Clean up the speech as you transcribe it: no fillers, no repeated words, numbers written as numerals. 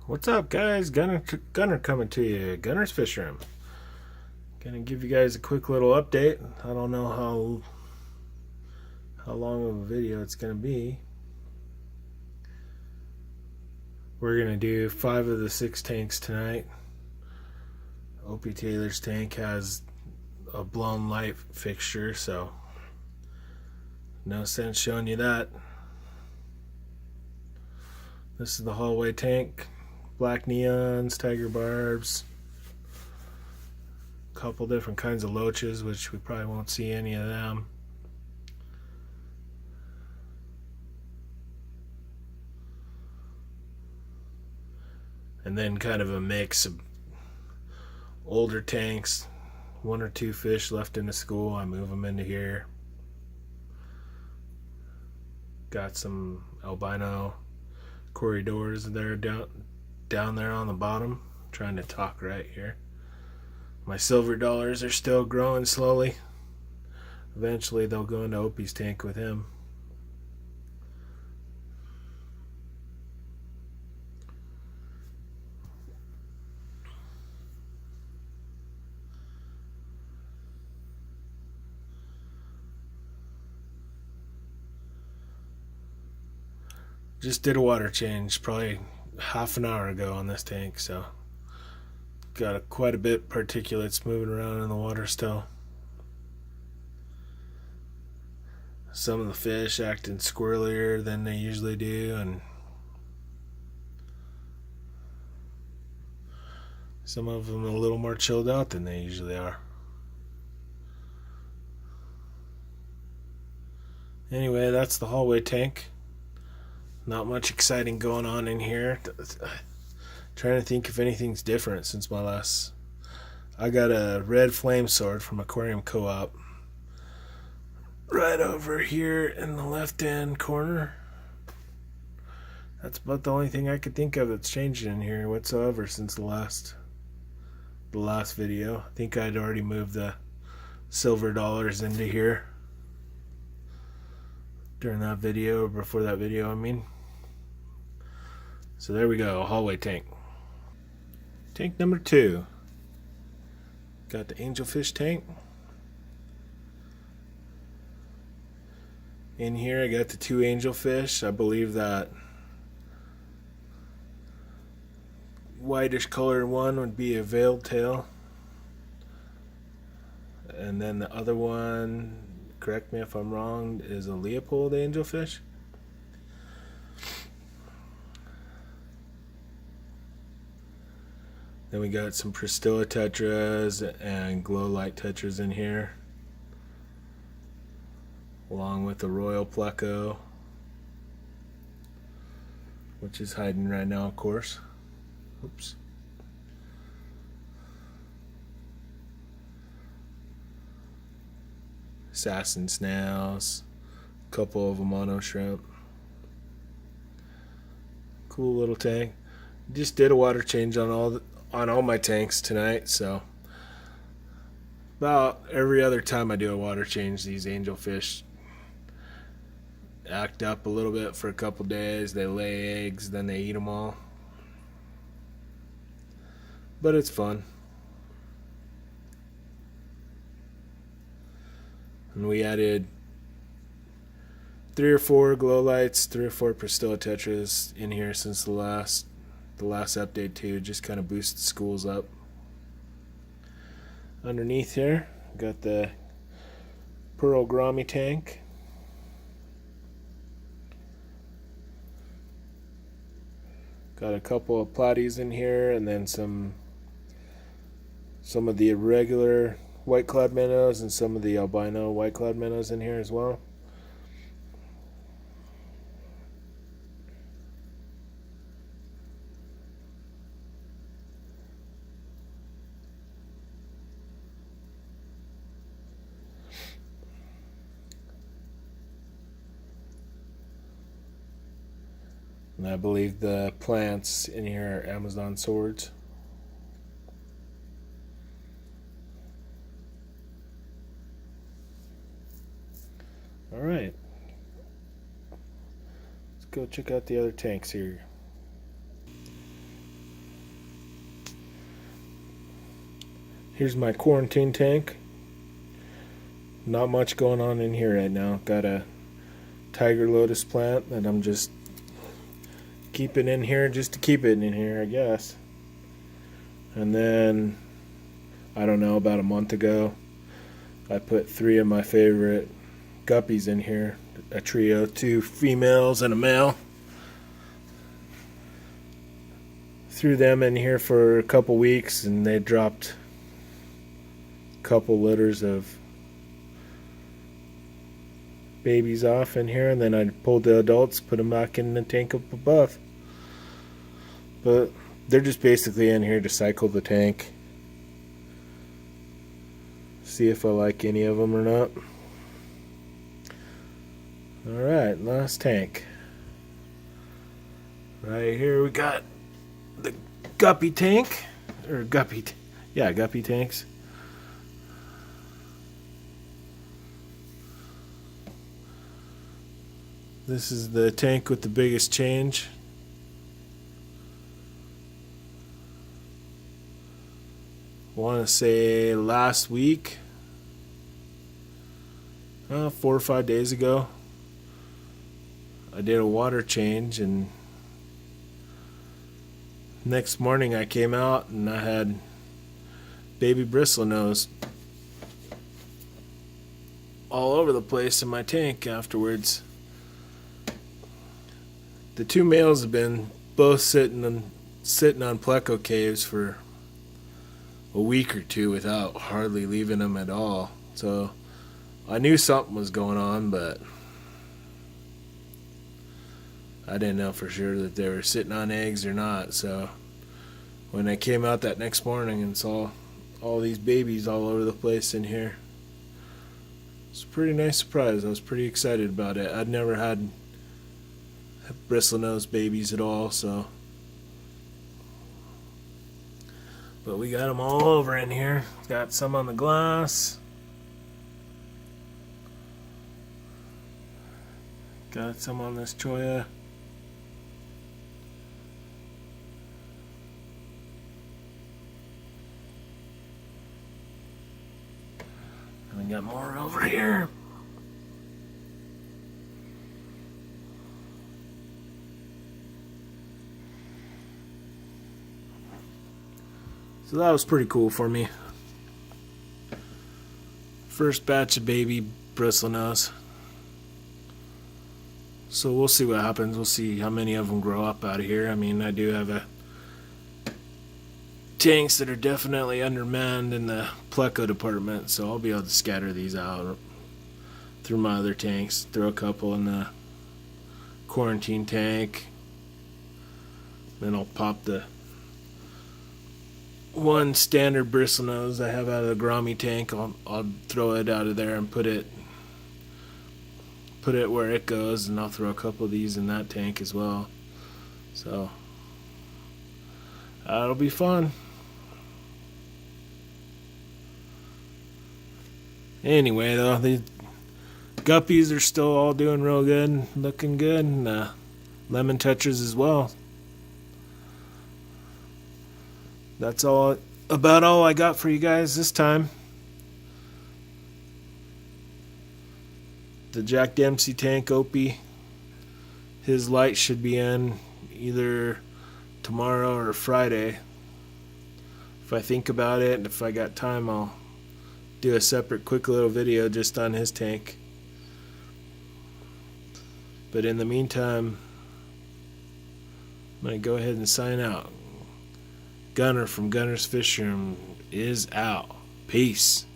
What's up, guys? Gunner coming to you. Gunner's Fishroom. Gonna give you guys a quick little update. I don't know how long of a video it's gonna be. We're gonna do 5 of the 6 tanks tonight. Opie Taylor's tank has a blown light fixture, so no sense showing you that. This is the hallway tank. Black neons, tiger barbs, a couple different kinds of loaches, which we probably won't see any of them. And then kind of a mix of older tanks, 1 or 2 fish left in the school. I move them into here. Got some albino corridors there down there on the bottom. I'm trying to talk right here. My silver dollars are still growing slowly. Eventually they'll go into Opie's tank with him. Just did a water change probably half an hour ago on this tank, so got quite a bit particulates moving around in the water still. Some of the fish acting squirrelier than they usually do, and some of them a little more chilled out than they usually are. Anyway, that's the hallway tank. Not much exciting going on in here. Trying to think if anything's different since my last. I got a red flame sword from Aquarium Co-op right over here in the left hand corner. That's about the only thing I could think of that's changed in here whatsoever since the last video. I think I'd already moved the silver dollars into here during that video, or before that video I mean. So there we go, hallway tank. Tank number 2. Got the Angelfish tank. In here I got the 2 angelfish. I believe that whitish colored one would be a veiled tail. And then the other one, correct me if I'm wrong, is a Leopold angelfish. Then we got some Pristilla tetras and glow light tetras in here, along with the Royal Pleco, which is hiding right now, of course. Oops. Assassin snails, a couple of Amano shrimp. Cool little tank. Just did a water change on all my tanks tonight, so about every other time I do a water change, these angelfish act up a little bit for a couple days. They lay eggs, then they eat them all. But it's fun. And we added 3 or 4 glow lights, 3 or 4 Pristilla tetras in here since the last update too. Just kind of boost the schools up. Underneath here, got the Pearl Grommy tank. Got a couple of platies in here, and then some of the irregular white cloud minnows and some of the albino white cloud minnows in here as well. And I believe the plants in here are Amazon swords. Alright. Let's go check out the other tanks here. Here's my quarantine tank. Not much going on in here right now. Got a tiger lotus plant that I'm just keeping in here just to keep it in here, I guess. And then, I don't know, about a month ago, I put 3 of my favorite guppies in here. A trio, 2 females and a male. Threw them in here for a couple weeks and they dropped a couple litters of babies off in here, and then I pulled the adults, put them back in the tank up above. But they're just basically in here to cycle the tank, see if I like any of them or not. Alright, last tank. Right here we got the guppy tank, or guppy tanks. This is the tank with the biggest change. I want to say last week, 4 or 5 days ago, I did a water change, and next morning I came out and I had baby bristlenose all over the place in my tank afterwards. The 2 males have been both sitting on pleco caves for a week or 2 without hardly leaving them at all. So I knew something was going on, but I didn't know for sure that they were sitting on eggs or not. So when I came out that next morning and saw all these babies all over the place in here, it's a pretty nice surprise. I was pretty excited about it. I'd never had bristlenose babies at all, so. But we got them all over in here. Got some on the glass. Got some on this cholla. And we got more over here. So that was pretty cool for me. First batch of baby bristlenose. So we'll see what happens. We'll see how many of them grow up out of here. I mean, I do have tanks that are definitely undermanned in the pleco department, so I'll be able to scatter these out through my other tanks. Throw a couple in the quarantine tank. Then I'll pop the one standard bristlenose I have out of the Grommy tank. I'll throw it out of there and put it where it goes, and I'll throw a couple of these in that tank as well. So that'll be fun. Anyway, though, the guppies are still all doing real good, looking good, and lemon touchers as well. That's about all I got for you guys this time. The Jack Dempsey tank, Opie, his light should be in either tomorrow or Friday. If I think about it, and if I got time, I'll do a separate quick little video just on his tank. But in the meantime, I'm going to go ahead and sign out. Gunner from Gunner's Fishroom is out. Peace.